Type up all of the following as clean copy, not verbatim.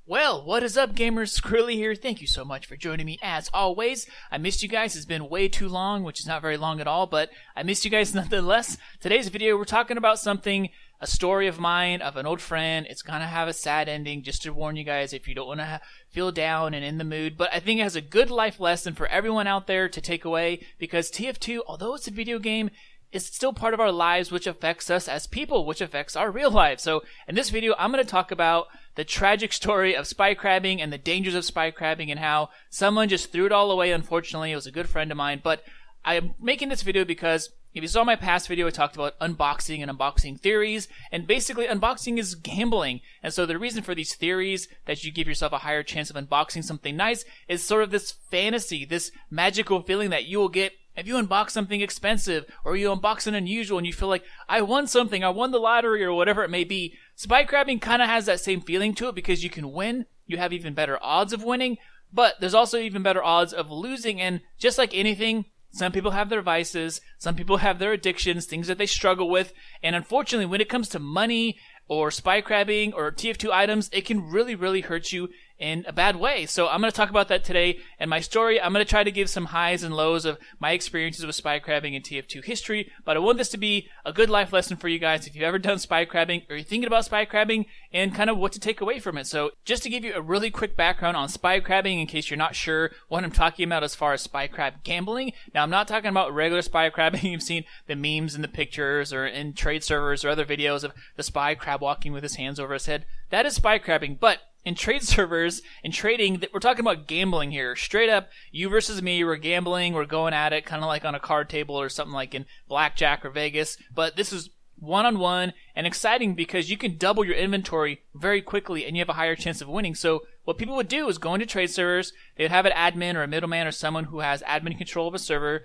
Well, what is up, gamers? Skrillly here. Thank you so much for joining me as always. I missed you guys. It's been way too long, which is not very long at all, but I missed you guys nonetheless. Today's video, we're talking about something, a story of mine, of an old friend. It's gonna have a sad ending, just to warn you guys if you don't want to feel down and in the mood, but I think it has a good life lesson for everyone out there to take away, because TF2, although it's a video game, it's still part of our lives, which affects us as people, which affects our real lives. So in this video, I'm going to talk about the tragic story of spycrabbing and the dangers of spycrabbing and how someone just threw it all away. Unfortunately, it was a good friend of mine, but I'm making this video because if you saw my past video, I talked about unboxing and unboxing theories, and basically unboxing is gambling. And so the reason for these theories that you give yourself a higher chance of unboxing something nice is sort of this fantasy, this magical feeling that you will get if you unbox something expensive, or you unbox an unusual and you feel like, I won something, I won the lottery, or whatever it may be. Spycrabbing kind of has that same feeling to it because you can win, you have even better odds of winning, but there's also even better odds of losing. And just like anything, some people have their vices, some people have their addictions, things that they struggle with, and unfortunately when it comes to money or spycrabbing or TF2 items, it can really hurt you in a bad way. So I'm going to talk about that today and my story. I'm going to try to give some highs and lows of my experiences with spycrabbing and TF2 history, but I want this to be a good life lesson for you guys if you've ever done spycrabbing or you're thinking about spycrabbing and kind of what to take away from it. So just to give you a really quick background on spycrabbing in case you're not sure what I'm talking about as far as spycrab gambling. Now I'm not talking about regular spycrabbing. You've seen the memes and the pictures or in trade servers or other videos of the spy crab walking with his hands over his head. That is spycrabbing, but in trade servers, in trading, we're talking about gambling here. Straight up, you versus me, we're gambling, we're going at it, kind of like on a card table or something like in blackjack or Vegas. But this is one-on-one and exciting because you can double your inventory very quickly and you have a higher chance of winning. So what people would do is go into trade servers, they'd have an admin or a middleman or someone who has admin control of a server,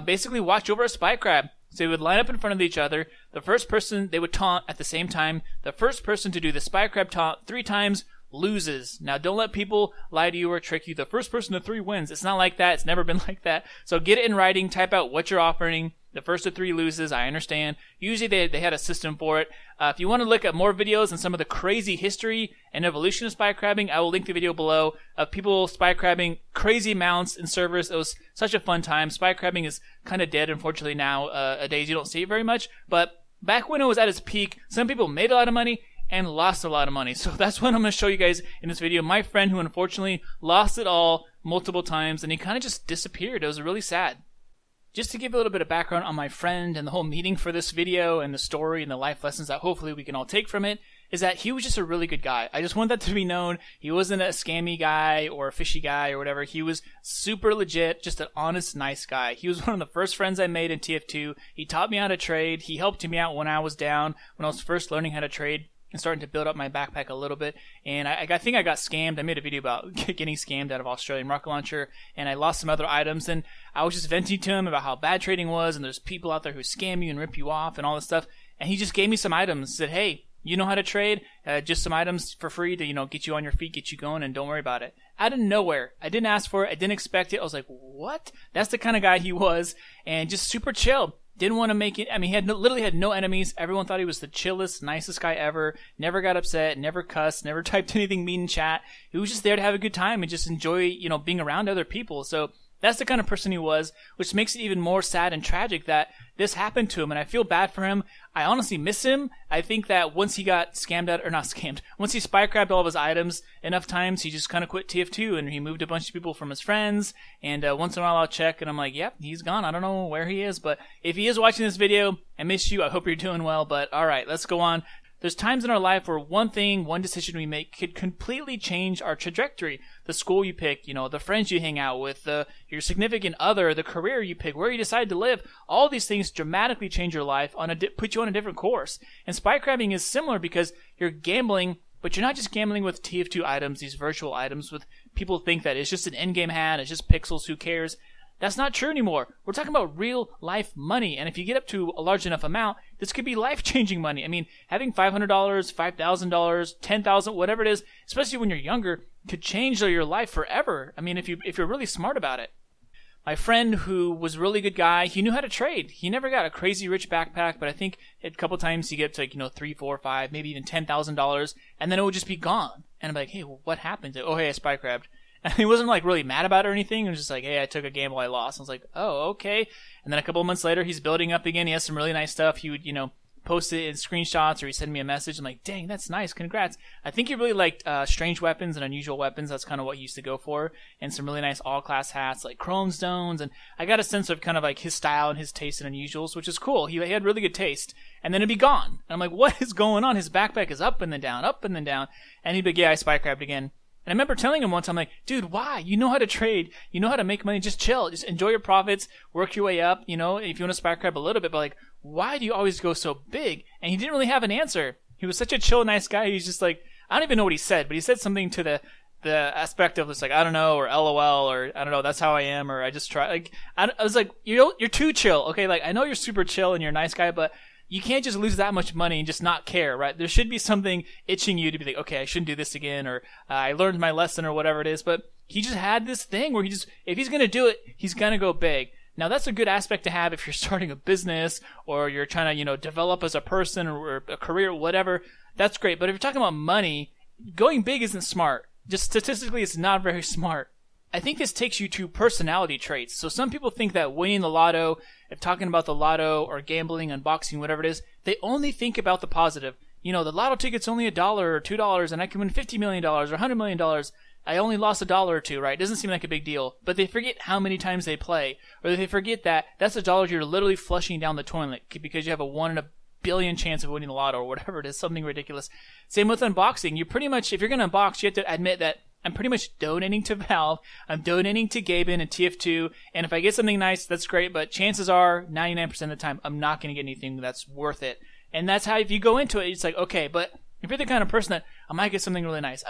basically watch over a spycrab. So they would line up in front of each other. The first person they would taunt at the same time. The first person to do the spycrab taunt 3 times loses. Now, don't let people lie to you or trick you. The first person to 3 wins. It's not like that. It's never been like that. So get it in writing. Type out what you're offering. The first to 3 loses. I understand. Usually they had a system for it. If you want to look at more videos and some of the crazy history and evolution of spycrabbing, I will link the video below of people spycrabbing crazy amounts in servers. It was such a fun time. Spycrabbing is kind of dead, unfortunately, nowadays. You don't see it very much. But back when it was at its peak, some people made a lot of money and lost a lot of money. So that's what I'm going to show you guys in this video. My friend who unfortunately lost it all multiple times and he kind of just disappeared. It was really sad. Just to give a little bit of background on my friend and the whole meeting for this video and the story and the life lessons that hopefully we can all take from it, is that he was just a really good guy. I just want that to be known. He wasn't a scammy guy or a fishy guy or whatever. He was super legit, just an honest, nice guy. He was one of the first friends I made in TF2. He taught me how to trade. He helped me out when I was down, when I was first learning how to trade and starting to build up my backpack a little bit. And I think I got scammed. I made a video about getting scammed out of Australian rocket launcher, and I lost some other items. And I was just venting to him about how bad trading was, and there's people out there who scam you and rip you off and all this stuff. And he just gave me some items, said, hey, you know how to trade? Just some items for free to, get you on your feet, get you going, and don't worry about it. Out of nowhere. I didn't ask for it. I didn't expect it. I was like, what? That's the kind of guy he was, and just super chill. Didn't want to make it. I mean, he literally had no enemies. Everyone thought he was the chillest, nicest guy ever. Never got upset, never cussed, never typed anything mean in chat. He was just there to have a good time and just enjoy, being around other people. So that's the kind of person he was, which makes it even more sad and tragic that this happened to him, and I feel bad for him. I honestly miss him. I think that once he got scammed out, or not scammed, once he spycrabbed all of his items enough times, he just kind of quit TF2, and he moved a bunch of people from his friends, and once in a while I'll check, and I'm like, yep, he's gone. I don't know where he is, but if he is watching this video, I miss you. I hope you're doing well, but alright, let's go on. There's times in our life where one decision we make could completely change our trajectory. The school you pick, the friends you hang out with, your significant other, the career you pick, where you decide to live. All these things dramatically change your life, put you on a different course. And spycrabbing is similar because you're gambling, but you're not just gambling with TF2 items, these virtual items with people think that it's just an in-game hat, it's just pixels, who cares? That's not true anymore. We're talking about real life money, and if you get up to a large enough amount, this could be life-changing money. I mean, having $500, $5,000, $10,000, whatever it is, especially when you're younger, could change your life forever. I mean, if you're really smart about it. my friend who was a really good guy, he knew how to trade. He never got a crazy rich backpack, but I think a couple times he gets like, $3, 4, 5, maybe even $10,000, and then it would just be gone. And I'm like, hey, well, what happened? Oh, hey, I spycrabbed. And he wasn't like really mad about it or anything. It was just like, hey, I took a gamble, I lost. I was like, oh, okay. And then a couple of months later, he's building up again. He has some really nice stuff. He would, post it in screenshots, or he send me a message. I'm like, dang, that's nice, congrats. I think he really liked strange weapons and unusual weapons. That's kind of what he used to go for, and some really nice all-class hats like chrome stones. And I got a sense of kind of like his style and his taste in unusuals, which is cool. He had really good taste, and then it'd be gone. And I'm like, what is going on? His backpack is up and then down, up and then down. And he'd be like, yeah, I spycrabbed again. And I remember telling him once, I'm like, dude, why? You know how to trade. You know how to make money. Just chill. Just enjoy your profits. Work your way up. If you want to spycrab a little bit, but like, why do you always go so big? And he didn't really have an answer. He was such a chill, nice guy. He's just like, I don't even know what he said, but he said something to the aspect of it's like, I don't know, or LOL, or I don't know, that's how I am, or I just try. Like, I was like, you're too chill. Okay, like, I know you're super chill and you're a nice guy, but you can't just lose that much money and just not care, right? There should be something itching you to be like, okay, I shouldn't do this again, or I learned my lesson, or whatever it is. But he just had this thing where if he's going to do it, he's going to go big. Now, that's a good aspect to have if you're starting a business, or you're trying to, develop as a person, or a career, whatever. That's great. But if you're talking about money, going big isn't smart. Just statistically, it's not very smart. I think this takes you to personality traits. So some people think that winning the lotto, if talking about the lotto or gambling, unboxing, whatever it is, they only think about the positive. The lotto ticket's only $1 or $2, and I can win $50 million or $100 million. I only lost $1 or $2, right? It doesn't seem like a big deal. But they forget how many times they play, or they forget that that's $1 you're literally flushing down the toilet because you have a 1 in a billion chance of winning the lotto, or whatever it is, something ridiculous. Same with unboxing. You pretty much, if you're going to unbox, you have to admit that I'm pretty much donating to Valve, I'm donating to Gaben and TF2, and if I get something nice, that's great, but chances are, 99% of the time, I'm not going to get anything that's worth it. And that's how, if you go into it, it's like, okay, but if you're the kind of person that, I might get something really nice,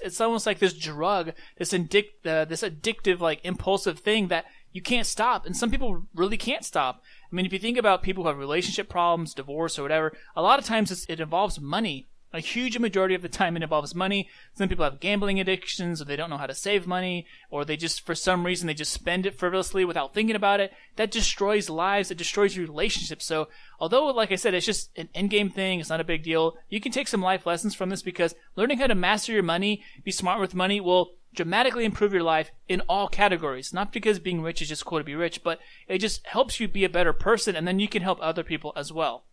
it's almost like this drug, this addictive, like, impulsive thing that you can't stop, and some people really can't stop. I mean, if you think about people who have relationship problems, divorce, or whatever, a lot of times it involves money. A huge majority of the time it involves money. Some people have gambling addictions, or they don't know how to save money, or they just, for some reason, they just spend it frivolously without thinking about it. That destroys lives. It destroys your relationships. So, although, like I said, it's just an end-game thing, it's not a big deal, you can take some life lessons from this, because learning how to master your money, be smart with money, will dramatically improve your life in all categories. Not because being rich is just cool to be rich, but it just helps you be a better person, and then you can help other people as well.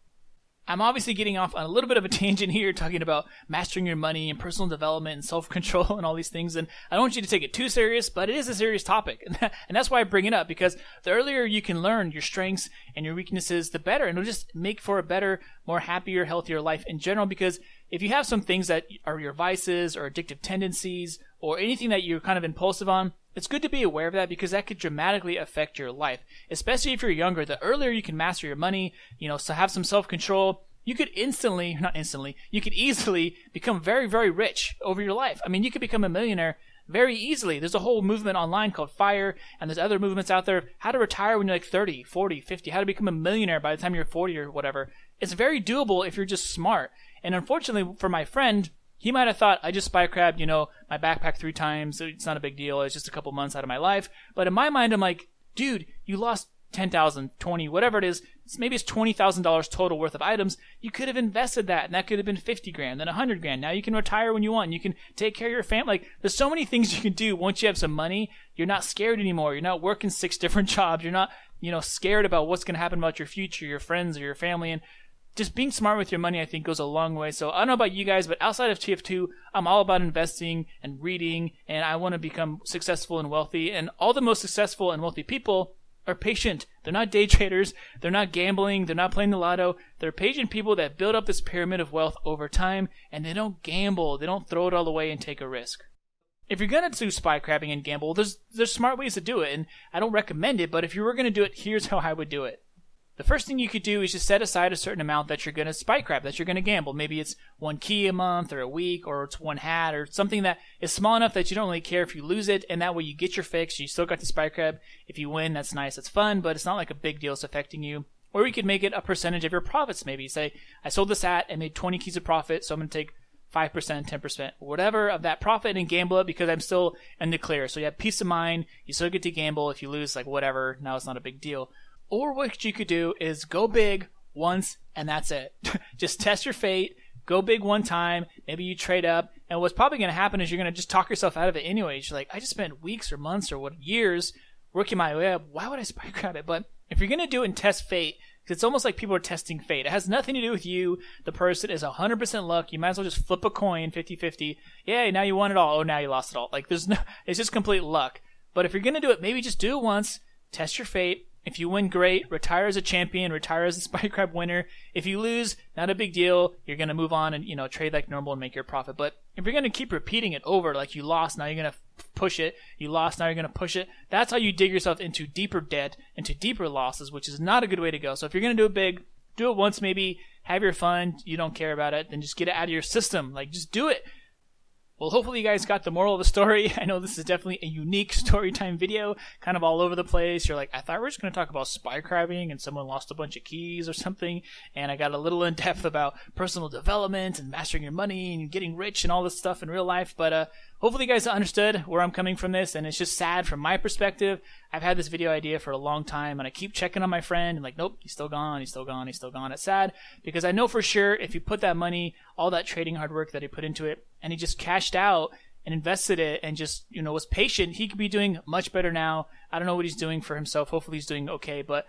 I'm obviously getting off on a little bit of a tangent here, talking about mastering your money and personal development and self-control and all these things, and I don't want you to take it too serious, but it is a serious topic, and that's why I bring it up, because the earlier you can learn your strengths and your weaknesses, the better, and it'll just make for a better, more happier, healthier life in general, because if you have some things that are your vices or addictive tendencies or anything that you're kind of impulsive on, it's good to be aware of that, because that could dramatically affect your life, especially if you're younger. The earlier you can master your money, so have some self-control, you could you could easily become very, very rich over your life. I mean, you could become a millionaire very easily. There's a whole movement online called FIRE, and there's other movements out there, how to retire when you're like 30, 40, 50, how to become a millionaire by the time you're 40 or whatever. It's very doable if you're just smart. And unfortunately for my friend, he might have thought, I just spycrabbed, my backpack 3 times. It's not a big deal. It's just a couple months out of my life. But in my mind, I'm like, dude, you lost 10,000, 20, whatever it is. Maybe it's $20,000 total worth of items. You could have invested that, and that could have been 50 grand, then 100 grand. Now you can retire when you want. You can take care of your family. Like, there's so many things you can do once you have some money. You're not scared anymore. You're not working 6 different jobs. You're not, scared about what's going to happen about your future, your friends, or your family. And just being smart with your money, I think, goes a long way. So I don't know about you guys, but outside of TF2, I'm all about investing and reading, and I want to become successful and wealthy. And all the most successful and wealthy people are patient. They're not day traders. They're not gambling. They're not playing the lotto. They're patient people that build up this pyramid of wealth over time, and they don't gamble. They don't throw it all away and take a risk. If you're going to do spycrabbing and gamble, there's smart ways to do it, and I don't recommend it, but if you were going to do it, here's how I would do it. The first thing you could do is just set aside a certain amount that you're going to spycrab, that you're going to gamble. Maybe it's 1 key a month or a week, or it's 1 hat, or something that is small enough that you don't really care if you lose it, and that way you get your fix. You still got the spycrab. If you win, that's nice, that's fun, but it's not like a big deal. It's affecting you. Or you could make it a percentage of your profits. Maybe you say, I sold this hat and made 20 keys of profit, so I'm going to take 5%, 10%, whatever of that profit and gamble it because I'm still in the clear. So you have peace of mind. You still get to gamble. If you lose, like whatever, now it's not a big deal. Or what you could do is go big once and that's it. Just test your fate. Go big one time. Maybe you trade up. And what's probably going to happen is you're going to just talk yourself out of it anyways. You're like, I just spent weeks or months or years working my way up. Why would I spycrab it? But if you're going to do it and test fate, it's almost like people are testing fate. It has nothing to do with you. The person is 100% luck. You might as well just flip a coin 50-50. Yeah, now you won it all. Oh, now you lost it all. Like it's just complete luck. But if you're going to do it, maybe just do it once. Test your fate. If you win, great. Retire as a champion. Retire as a Spycrab winner. If you lose, not a big deal. You're going to move on and, trade like normal and make your profit. But if you're going to keep repeating it over, like you lost, now you're going to push it. You lost, now you're going to push it. That's how you dig yourself into deeper debt, into deeper losses, which is not a good way to go. So if you're going to do it big, do it once maybe. Have your fun. You don't care about it. Then just get it out of your system. Like, just do it. Well, hopefully you guys got the moral of the story. I know this is definitely a unique story time video, kind of all over the place. You're like, I thought we were just going to talk about spy crabbing and someone lost a bunch of keys or something, and I got a little in depth about personal development and mastering your money and getting rich and all this stuff in real life. But hopefully you guys understood where I'm coming from this, and it's just sad from my perspective. I've had this video idea for a long time, and I keep checking on my friend and like, nope, he's still gone, he's still gone, he's still gone. It's sad because I know for sure if he put that money, all that trading hard work that he put into it, and he just cashed out and invested it and just, was patient, he could be doing much better now. I don't know what he's doing for himself. Hopefully he's doing okay, but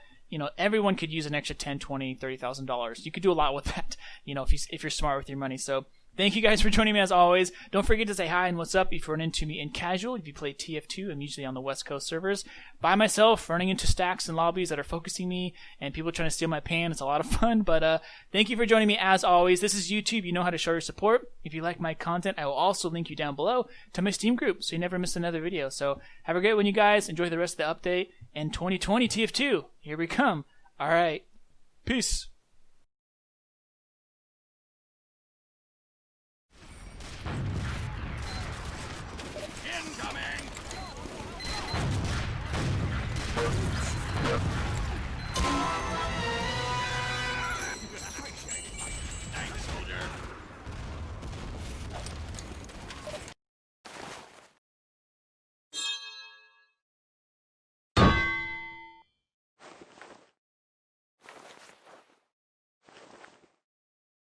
everyone could use an extra $10, $20, $30,000. You could do a lot with that, if you're smart with your money. So thank you guys for joining me as always. Don't forget to say hi and what's up if you run into me in casual. If you play TF2, I'm usually on the West Coast servers by myself, running into stacks and lobbies that are focusing me and people trying to steal my pan. It's a lot of fun, but thank you for joining me as always. This is YouTube. You know how to show your support. If you like my content, I will also link you down below to my Steam group so you never miss another video. So have a great one, you guys. Enjoy the rest of the update. And 2020 TF2, here we come. All right. Peace. Incoming!